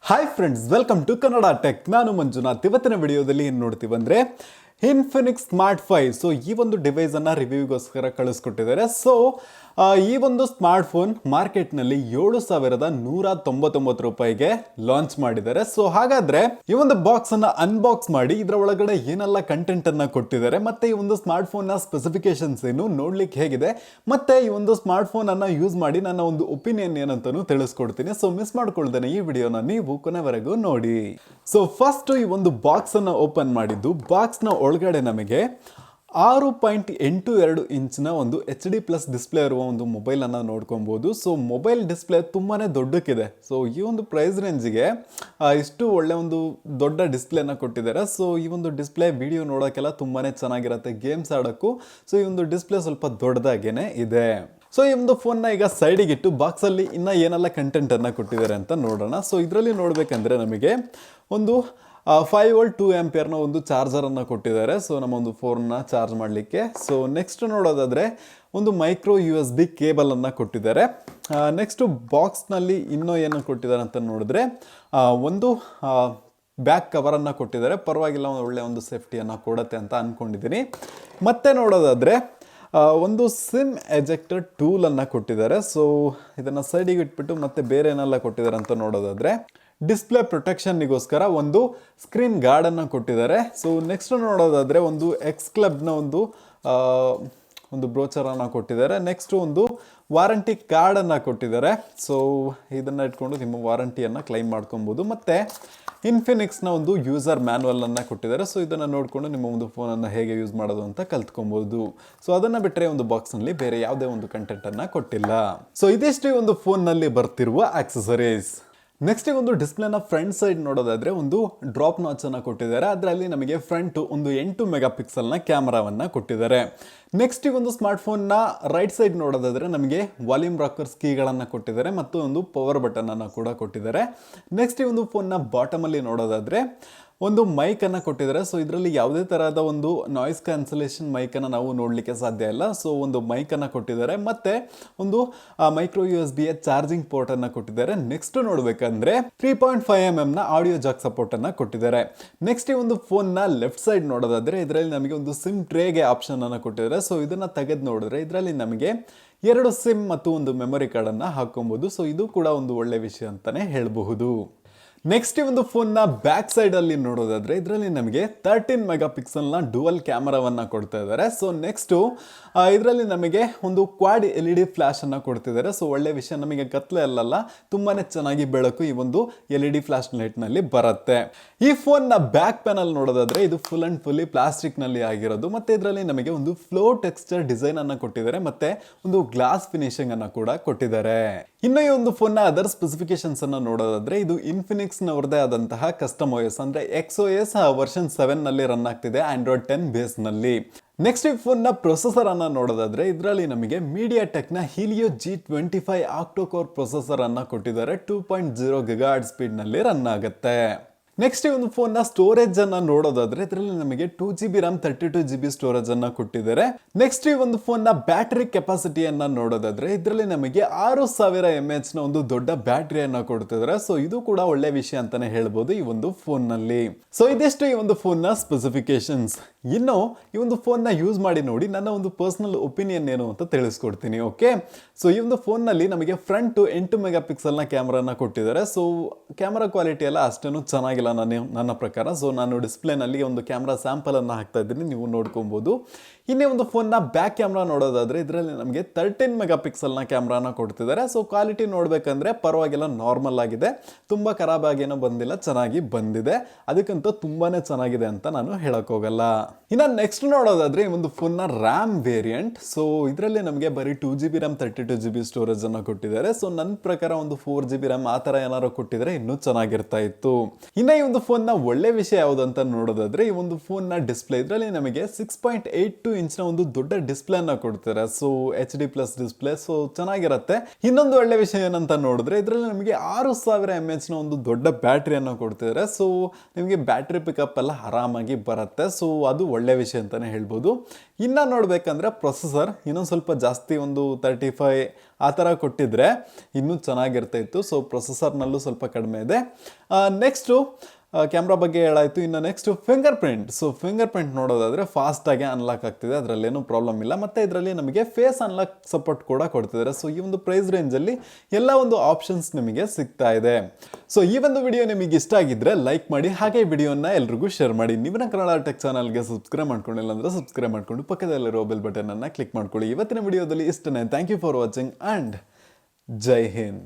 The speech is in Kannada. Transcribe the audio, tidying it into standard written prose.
Hi friends, welcome to Kannada tech. ನಾನು ಮಂಜುನಾಥ್. ಇವತ್ತಿನ ವಿಡಿಯೋದಲ್ಲಿ ಏನು ನೋಡ್ತೀವಿ ಅಂದರೆ ಇನ್ಫಿನಿಕ್ಸ್ ಸ್ಮಾರ್ಟ್ 5. ಸೊ ಈ ಒಂದು ಡಿವೈಸನ್ನು ರಿವ್ಯೂಗೋಸ್ಕರ ಕಳಿಸ್ಕೊಟ್ಟಿದ್ದಾರೆ. ಸೊ ಈ ಒಂದು ಸ್ಮಾರ್ಟ್ಫೋನ್ ಮಾರ್ಕೆಟ್ನಲ್ಲಿ 7,199 ರೂಪಾಯಿಗೆ ಲಾಂಚ್ ಮಾಡಿದ್ದಾರೆ. ಸೊ ಹಾಗಾದ್ರೆ ಈ ಒಂದು ಬಾಕ್ಸ್ ಅನ್ನ ಅನ್ಬಾಕ್ಸ್ ಮಾಡಿ ಇದರ ಒಳಗಡೆ ಏನೆಲ್ಲ ಕಂಟೆಂಟ್ ಅನ್ನ ಕೊಟ್ಟಿದ್ದಾರೆ, ಮತ್ತೆ ಈ ಒಂದು ಸ್ಮಾರ್ಟ್ಫೋನ್ ನ ಸ್ಪೆಸಿಫಿಕೇಶನ್ಸ್ ಏನು, ನೋಡ್ಲಿಕ್ಕೆ ಹೇಗಿದೆ, ಮತ್ತೆ ಈ ಒಂದು ಸ್ಮಾರ್ಟ್ಫೋನ್ ಅನ್ನ ಯೂಸ್ ಮಾಡಿ ನನ್ನ ಒಂದು ಒಪಿನಿಯನ್ ಏನಂತಾನು ತಿಳಿಸ್ಕೊಡ್ತೀನಿ. ಸೊ ಮಿಸ್ ಮಾಡ್ಕೊಳ್ದೇನೆ ಈ ವಿಡಿಯೋನ ನೀವು ಕೊನೆವರೆಗೂ ನೋಡಿ. ಸೊ ಫಸ್ಟ್ ಈ ಒಂದು ಬಾಕ್ಸ್ ಅನ್ನ ಓಪನ್ ಮಾಡಿದ್ದು, ಬಾಕ್ಸ್ ನ ಒಳಗಡೆ ನಮಗೆ 6.82 ಇಂಚ್ನ ಒಂದು HD+ ಡಿಸ್ಪ್ಲೇ ಇರುವ ಒಂದು ಮೊಬೈಲನ್ನು ನೋಡ್ಕೊಬೋದು. ಸೊ ಮೊಬೈಲ್ ಡಿಸ್ಪ್ಲೇ ತುಂಬಾ ದೊಡ್ಡಕ್ಕಿದೆ. ಸೊ ಈ ಒಂದು ಪ್ರೈಸ್ ರೇಂಜಿಗೆ ಇಷ್ಟು ಒಳ್ಳೆ ಒಂದು ದೊಡ್ಡ ಡಿಸ್ಪ್ಲೇನ ಕೊಟ್ಟಿದ್ದಾರೆ. ಸೊ ಈ ಒಂದು ಡಿಸ್ಪ್ಲೇ ವಿಡಿಯೋ ನೋಡೋಕ್ಕೆಲ್ಲ ತುಂಬಾ ಚೆನ್ನಾಗಿರುತ್ತೆ, ಗೇಮ್ಸ್ ಆಡೋಕ್ಕೂ. ಸೊ ಈ ಒಂದು ಡಿಸ್ಪ್ಲೇ ಸ್ವಲ್ಪ ದೊಡ್ಡದಾಗೇನೆ ಇದೆ. ಸೊ ಈ ಒಂದು ಫೋನ್ನ ಈಗ ಸೈಡಿಗೆ ಇಟ್ಟು ಬಾಕ್ಸಲ್ಲಿ ಇನ್ನೂ ಏನೆಲ್ಲ ಕಂಟೆಂಟನ್ನು ಕೊಟ್ಟಿದ್ದಾರೆ ಅಂತ ನೋಡೋಣ. ಸೊ ಇದರಲ್ಲಿ ನೋಡಬೇಕಂದ್ರೆ ನಮಗೆ ಒಂದು 5V 2A ಒಂದು ಚಾರ್ಜರನ್ನು ಕೊಟ್ಟಿದ್ದಾರೆ. ಸೊ ನಮ್ಮ ಒಂದು ಫೋನ್ನ ಚಾರ್ಜ್ ಮಾಡಲಿಕ್ಕೆ. ಸೊ ನೆಕ್ಸ್ಟ್ ನೋಡೋದಾದರೆ ಒಂದು ಮೈಕ್ರೋ USB ಕೇಬಲನ್ನು ಕೊಟ್ಟಿದ್ದಾರೆ. ನೆಕ್ಸ್ಟು ಬಾಕ್ಸ್ನಲ್ಲಿ ಇನ್ನೂ ಏನು ಕೊಟ್ಟಿದ್ದಾರೆ ಅಂತ ನೋಡಿದ್ರೆ ಒಂದು ಬ್ಯಾಕ್ ಕವರನ್ನು ಕೊಟ್ಟಿದ್ದಾರೆ. ಪರವಾಗಿಲ್ಲ, ಒಳ್ಳೆಯ ಒಂದು ಸೇಫ್ಟಿಯನ್ನು ಕೊಡುತ್ತೆ ಅಂತ ಅಂದ್ಕೊಂಡಿದ್ದೀನಿ. ಮತ್ತೆ ನೋಡೋದಾದರೆ ಒಂದು ಸಿಮ್ ಎಜೆಕ್ಟರ್ ಟೂಲನ್ನು ಕೊಟ್ಟಿದ್ದಾರೆ. ಸೊ ಇದನ್ನು ಸೈಡಿಗೆ ಇಟ್ಬಿಟ್ಟು ಮತ್ತೆ ಬೇರೆ ಏನೆಲ್ಲ ಕೊಟ್ಟಿದ್ದಾರೆ ಅಂತ ನೋಡೋದಾದರೆ ಡಿಸ್ಪ್ಲೇ ಪ್ರೊಟೆಕ್ಷನ್ನಿಗೋಸ್ಕರ ಒಂದು ಸ್ಕ್ರೀನ್ ಗಾರ್ಡನ್ನು ಕೊಟ್ಟಿದ್ದಾರೆ. ಸೊ ನೆಕ್ಸ್ಟ್ ನೋಡೋದಾದರೆ ಒಂದು ಎಕ್ಸ್ ಕ್ಲಬ್ನ ಒಂದು ಬ್ರೋಚರನ್ನು ಕೊಟ್ಟಿದ್ದಾರೆ. ನೆಕ್ಸ್ಟು ಒಂದು ವಾರಂಟಿ ಕಾರ್ಡನ್ನು ಕೊಟ್ಟಿದ್ದಾರೆ. ಸೊ ಇದನ್ನು ಇಟ್ಕೊಂಡು ನಿಮ್ಮ ವಾರಂಟಿಯನ್ನು ಕ್ಲೈಮ್ ಮಾಡ್ಕೊಬೋದು. ಮತ್ತು ಇನ್ಫಿನಿಕ್ಸ್ನ ಒಂದು ಯೂಸರ್ ಮ್ಯಾನ್ಯಲನ್ನು ಕೊಟ್ಟಿದ್ದಾರೆ. ಸೊ ಇದನ್ನು ನೋಡಿಕೊಂಡು ನಿಮ್ಮ ಒಂದು ಫೋನನ್ನು ಹೇಗೆ ಯೂಸ್ ಮಾಡೋದು ಅಂತ ಕಲ್ತ್ಕೊಬೋದು. ಸೊ ಅದನ್ನು ಬಿಟ್ಟರೆ ಒಂದು ಬಾಕ್ಸ್ನಲ್ಲಿ ಬೇರೆ ಯಾವುದೇ ಒಂದು ಕಂಟೆಂಟನ್ನು ಕೊಟ್ಟಿಲ್ಲ. ಸೊ ಇದಿಷ್ಟು ಒಂದು ಫೋನ್ನಲ್ಲಿ ಬರ್ತಿರುವ ಆಕ್ಸೆಸರೀಸ್. ನೆಕ್ಸ್ಟ್ ಒಂದು ಡಿಸ್ಪ್ಲೇನ ಫ್ರಂಟ್ ಸೈಡ್ ನೋಡೋದಾದರೆ ಒಂದು ಡ್ರಾಪ್ ನಾಚನ್ನು ಕೊಟ್ಟಿದ್ದಾರೆ. ಅದರಲ್ಲಿ ನಮಗೆ ಫ್ರಂಟು ಒಂದು 8 ಮೆಗಾಪಿಕ್ಸೆಲ್ನ ಕ್ಯಾಮರಾವನ್ನು ಕೊಟ್ಟಿದ್ದಾರೆ. ನೆಕ್ಸ್ಟ್ ಈ ಒಂದು ಸ್ಮಾರ್ಟ್ಫೋನ್ನ ರೈಟ್ ಸೈಡ್ ನೋಡೋದಾದರೆ ನಮಗೆ ವಾಲ್ಯೂಮ್ ರಾಕರ್ಸ್ ಕೀಗಳನ್ನು ಕೊಟ್ಟಿದ್ದಾರೆ ಮತ್ತು ಒಂದು ಪವರ್ ಬಟನನ್ನು ಕೂಡ ಕೊಟ್ಟಿದ್ದಾರೆ. ನೆಕ್ಸ್ಟ್ ಈ ಒಂದು ಫೋನ್ನ ಬಾಟಮಲ್ಲಿ ನೋಡೋದಾದರೆ ಒಂದು ಮೈಕನ್ನು ಕೊಟ್ಟಿದ್ದಾರೆ. ಸೊ ಇದರಲ್ಲಿ ಯಾವುದೇ ಥರದ ಒಂದು ನಾಯ್ಸ್ ಕ್ಯಾನ್ಸಲೇಷನ್ ಮೈಕನ್ನು ನಾವು ನೋಡಲಿಕ್ಕೆ ಸಾಧ್ಯ ಇಲ್ಲ. ಸೊ ಒಂದು ಮೈಕನ್ನು ಕೊಟ್ಟಿದ್ದಾರೆ, ಮತ್ತು ಒಂದು ಮೈಕ್ರೋ USB ಚಾರ್ಜಿಂಗ್ ಪೋರ್ಟನ್ನು ಕೊಟ್ಟಿದ್ದಾರೆ. ನೆಕ್ಸ್ಟ್ ನೋಡಬೇಕಂದ್ರೆ 3.5mm ಆಡಿಯೋ ಜಾಕ್ ಸಪೋರ್ಟನ್ನು ಕೊಟ್ಟಿದ್ದಾರೆ. ನೆಕ್ಸ್ಟ್ ಈ ಒಂದು ಫೋನ್ನ ಲೆಫ್ಟ್ ಸೈಡ್ ನೋಡೋದಾದರೆ ಇದರಲ್ಲಿ ನಮಗೆ ಒಂದು ಸಿಮ್ ಟ್ರೇಗೆ ಆಪ್ಷನನ್ನು ಕೊಟ್ಟಿದ್ದಾರೆ. ಸೊ ಇದನ್ನು ತೆಗೆದು ನೋಡಿದ್ರೆ ಇದರಲ್ಲಿ ನಮಗೆ 2 ಸಿಮ್ ಮತ್ತು ಒಂದು ಮೆಮೊರಿ ಕಾರ್ಡನ್ನು ಹಾಕೊಬೋದು. ಸೊ ಇದು ಕೂಡ ಒಂದು ಒಳ್ಳೆ ವಿಷಯ ಅಂತಲೇ ಹೇಳಬಹುದು. ನೆಕ್ಸ್ಟ್ ಈ ಒಂದು ಫೋನ್ನ ಬ್ಯಾಕ್ ಸೈಡಲ್ಲಿ ನೋಡೋದಾದರೆ ಇದರಲ್ಲಿ ನಮಗೆ 13 ಮೆಗಾಪಿಕ್ಸೆಲ್ನ ಡುವಲ್ ಕ್ಯಾಮರಾವನ್ನು ಕೊಡ್ತಾ ಇದ್ದಾರೆ. ಸೊ ನೆಕ್ಸ್ಟು ಇದರಲ್ಲಿ ನಮಗೆ ಒಂದು ಕ್ವಾಡ್ LED ಫ್ಲ್ಯಾಶನ್ನು ಕೊಡ್ತಿದ್ದಾರೆ. ಸೊ ಒಳ್ಳೆ ವಿಷಯ, ನಮಗೆ ಕತ್ಲೆ ಅಲ್ಲಲ್ಲ, ತುಂಬಾ ಚೆನ್ನಾಗಿ ಬೆಳಕು ಈ ಒಂದು LED ಫ್ಲ್ಯಾಶ್ ಲೈಟ್ನಲ್ಲಿ ಬರುತ್ತೆ. ಈ ಫೋನ್ನ ಬ್ಯಾಕ್ ಪ್ಯಾನಲ್ ನೋಡೋದಾದರೆ ಇದು ಫುಲ್ ಆ್ಯಂಡ್ ಫುಲ್ಲಿ ಪ್ಲಾಸ್ಟಿಕ್ನಲ್ಲಿ ಆಗಿರೋದು. ಮತ್ತು ಇದರಲ್ಲಿ ನಮಗೆ ಒಂದು ಫ್ಲೋ ಟೆಕ್ಸ್ಚರ್ ಡಿಸೈನನ್ನು ಕೊಟ್ಟಿದ್ದಾರೆ, ಮತ್ತು ಒಂದು ಗ್ಲಾಸ್ ಫಿನಿಶಿಂಗನ್ನು ಕೂಡ ಕೊಟ್ಟಿದ್ದಾರೆ. ಇನ್ನು ಈ ಒಂದು ಫೋನ್ನ ಅದರ್ ಸ್ಪೆಸಿಫಿಕೇಶನ್ಸ್ ಅನ್ನು ನೋಡೋದಾದರೆ ಇದು ಇನ್ಫಿನಿಕ್ಸ್ನವ್ರದೇ ಆದಂತಹ ಕಸ್ಟಮ್ OS ಅಂದರೆ XOS ವರ್ಷನ್ 7ನಲ್ಲಿ ರನ್ ಆಗ್ತಿದೆ, ಆಂಡ್ರಾಯ್ಡ್ 10 ಬೇಸ್ನಲ್ಲಿ. ನೆಕ್ಸ್ಟ್ ಈ ಫೋನ್ನ ಪ್ರೊಸೆಸರ್ ಅನ್ನು ನೋಡೋದಾದ್ರೆ ಇದರಲ್ಲಿ ನಮಗೆ ಮೀಡಿಯಾಟೆಕ್ನ ಹೀಲಿಯೋ G25 ಆಕ್ಟೋಕೋರ್ ಪ್ರೊಸೆಸರ್ ಅನ್ನು ಕೊಟ್ಟಿದ್ದಾರೆ. 2.0 GHz ಸ್ಪೀಡ್ನಲ್ಲಿ ರನ್ ಆಗುತ್ತೆ. ನೆಕ್ಸ್ಟ್ ಈ ಒಂದು ಫೋನ್ನ ಸ್ಟೋರೇಜ್ ಅನ್ನು ನೋಡೋದಾದ್ರೆ ಇದರಲ್ಲಿ ನಮಗೆ 2GB RAM 32GB ಸ್ಟೋರೇಜ್ ಅನ್ನು ಕೊಟ್ಟಿದ್ದಾರೆ. ನೆಕ್ಸ್ಟ್ ಈ ಒಂದು ಫೋನ್ನ ಬ್ಯಾಟರಿ ಕೆಪಾಸಿಟಿಯನ್ನು ನೋಡೋದಾದ್ರೆ ಇದರಲ್ಲಿ ನಮಗೆ 6000 mAh ಒಂದು ದೊಡ್ಡ ಬ್ಯಾಟರಿಯನ್ನು ಕೊಡ್ತಿದ್ದಾರೆ. ಸೊ ಇದು ಕೂಡ ಒಳ್ಳೆ ವಿಷಯ ಅಂತಾನೆ ಹೇಳ್ಬೋದು ಈ ಒಂದು ಫೋನ್ನಲ್ಲಿ. ಸೊ ಇದಿಷ್ಟು ಈ ಒಂದು ಫೋನ್ನ ಸ್ಪೆಸಿಫಿಕೇಶನ್ಸ್. ಇನ್ನು ಈ ಒಂದು ಫೋನ್ನ ಯೂಸ್ ಮಾಡಿ ನೋಡಿ ನನ್ನ ಒಂದು ಪರ್ಸನಲ್ ಒಪಿನಿಯನ್ ಏನು ಅಂತ ತಿಳಿಸ್ಕೊಡ್ತೀನಿ. ಓಕೆ, ಸೊ ಈ ಒಂದು ಫೋನ್ನಲ್ಲಿ ನಮಗೆ ಫ್ರಂಟ್ 8 ಮೆಗಾಪಿಕ್ಸೆಲ್ನ ಕ್ಯಾಮ್ರಾನ ಕೊಟ್ಟಿದ್ದಾರೆ. ಸೊ ಕ್ಯಾಮ್ರಾ ಕ್ವಾಲಿಟಿ ಎಲ್ಲ ಅಷ್ಟೇನು ಚೆನ್ನಾಗಿಲ್ಲ ನನ್ನ ಪ್ರಕಾರ. ಸೊ ನಾನು ಡಿಸ್ಪ್ಲೇನಲ್ಲಿ ಒಂದು ಕ್ಯಾಮ್ರಾ ಸ್ಯಾಂಪಲ್ ಅನ್ನು ಹಾಕ್ತಾ ಇದ್ದೀನಿ, ನೀವು ನೋಡ್ಕೊಬಹುದು. ಇನ್ನೇ ಒಂದು ಫೋನ್ನ ಬ್ಯಾಕ್ ಕ್ಯಾಮ್ರಾ ನೋಡೋದಾದ್ರೆ ಇದರಲ್ಲಿ ನಮಗೆ 13 ಮೆಗಾಪಿಕ್ಸೆಲ್ನ ಕ್ಯಾಮ್ರಾನ ಕೊಡ್ತಿದ್ದಾರೆ. ಸೊ ಕ್ವಾಲಿಟಿ ನೋಡ್ಬೇಕಂದ್ರೆ ಪರವಾಗಿಲ್ಲ, ನಾರ್ಮಲ್ ಆಗಿದೆ, ತುಂಬಾ ಖರಾಬ್ ಆಗೇನೋ ಬಂದಿಲ್ಲ, ಚೆನ್ನಾಗಿ ಬಂದಿದೆ. ಅದಕ್ಕಂತ ತುಂಬಾನೇ ಚೆನ್ನಾಗಿದೆ ಅಂತ ನಾನು ಹೇಳಕ್ ಹೋಗಲ್ಲ. ಇನ್ನು ನೆಕ್ಸ್ಟ್ ನೋಡೋದಾದ್ರೆ ಈ ಒಂದು ಫೋನ್ನ ರ್ಯಾಮ್ ವೇರಿಯಂಟ್. ಸೊ ಇದರಲ್ಲಿ ನಮಗೆ ಬರೀ 2GB RAM 32GB ಸ್ಟೋರೇಜ್ ಅನ್ನು ಕೊಟ್ಟಿದ್ದಾರೆ. ಸೊ ನನ್ನ ಪ್ರಕಾರ ಒಂದು 4GB RAM ಆ ಥರ ಏನಾದ್ರು ಕೊಟ್ಟಿದ್ರೆ ಇನ್ನೂ ಚೆನ್ನಾಗಿರ್ತಾ ಇತ್ತು. ಇನ್ನು ಈ ಒಂದು ಫೋನ್ನ ಒಳ್ಳೆ ವಿಷಯ ಯಾವುದು ಅಂತ ನೋಡೋದಾದ್ರೆ ಈ ಒಂದು ಫೋನ್ನ ಡಿಸ್ಪ್ಲೇ ಇದರಲ್ಲಿ ನಮಗೆ 6.82 ಇಂಚ್ನ ಒಂದು ದೊಡ್ಡ ಡಿಸ್ಪ್ಲೇ ಅನ್ನ ಕೊಡ್ತಾರೆ. ಸೊ HD+ ಡಿಸ್ಪ್ಲೇ, ಸೊ ಚೆನ್ನಾಗಿರುತ್ತೆ. ಇನ್ನೊಂದು ಒಳ್ಳೆ ವಿಷಯ ಏನಂತ ನೋಡಿದ್ರೆ ಇದರಲ್ಲಿ ನಮಗೆ 6000 mAh ಒಂದು ದೊಡ್ಡ ಬ್ಯಾಟ್ರಿಯನ್ನು ಕೊಡ್ತಿದ್ದಾರೆ. ಸೊ ನಿಮಗೆ ಬ್ಯಾಟ್ರಿ ಪಿಕಪ್ ಎಲ್ಲ ಆರಾಮಾಗಿ ಬರುತ್ತೆ. ಸೊ ಅದು ಒಳ್ಳೆ ವಿಷಯ ಅಂತಾನೆ ಹೇಳ್ಬೋದು. ಇನ್ನು ನೋಡ್ಬೇಕಂದ್ರೆ ಪ್ರೊಸೆಸರ್ ಇನ್ನೊಂದು ಸ್ವಲ್ಪ ಜಾಸ್ತಿ ಒಂದು 35 ಆ ಥರ ಕೊಟ್ಟಿದ್ರೆ ಇನ್ನೂ ಚೆನ್ನಾಗಿರ್ತಾ ಇತ್ತು. ಸೊ ಪ್ರೊಸೆಸರ್ನಲ್ಲೂ ಸ್ವಲ್ಪ ಕಡಿಮೆ ಇದೆ. ನೆಕ್ಸ್ಟು ಕ್ಯಾಮ್ರಾ ಬಗ್ಗೆ ಹೇಳಾಯಿತು. ಇನ್ನು next finger print. So finger print ನೋಡೋದಾದರೆ ಫಾಸ್ಟಾಗಿ ಅನ್ಲಾಕ್ ಆಗ್ತಿದೆ, ಅದರಲ್ಲೇನೂ ಪ್ರಾಬ್ಲಮ್ ಇಲ್ಲ. ಮತ್ತು ಇದರಲ್ಲಿ ನಮಗೆ ಫೇಸ್ ಅನ್ಲಾಕ್ ಸಪೋರ್ಟ್ ಕೂಡ ಕೊಡ್ತಿದ್ದಾರೆ. ಸೊ ಈ ಒಂದು ಪ್ರೈಸ್ ರೇಂಜಲ್ಲಿ ಎಲ್ಲ ಒಂದು ಆಪ್ಷನ್ಸ್ ನಿಮಗೆ ಸಿಗ್ತಾ ಇದೆ. ಸೊ ಈ ಒಂದು ವಿಡಿಯೋ ನಿಮಗೆ ಇಷ್ಟ ಆಗಿದ್ದರೆ ಲೈಕ್ ಮಾಡಿ, ಹಾಗೆ ವಿಡಿಯೋನ ಎಲ್ರಿಗೂ ಶೇರ್ ಮಾಡಿ. ನೀವಿನ ಕನ್ನಡ ಟೆಕ್ ಚಾನಲ್ಗೆ ಸಬ್ಸ್ಕ್ರೈಬ್ ಮಾಡ್ಕೊಂಡಿಲ್ಲ ಅಂದರೆ ಸಬ್ಸ್ಕ್ರೈಬ್ ಮಾಡಿಕೊಂಡು ಪಕ್ಕದಲ್ಲಿರೋ ಬೆಲ್ ಬಟನನ್ನು ಕ್ಲಿಕ್ ಮಾಡ್ಕೊಳ್ಳಿ. ಇವತ್ತಿನ ವಿಡಿಯೋದಲ್ಲಿ ಇಷ್ಟನೇ. Thank you for watching and ಜೈ ಹಿಂದ್.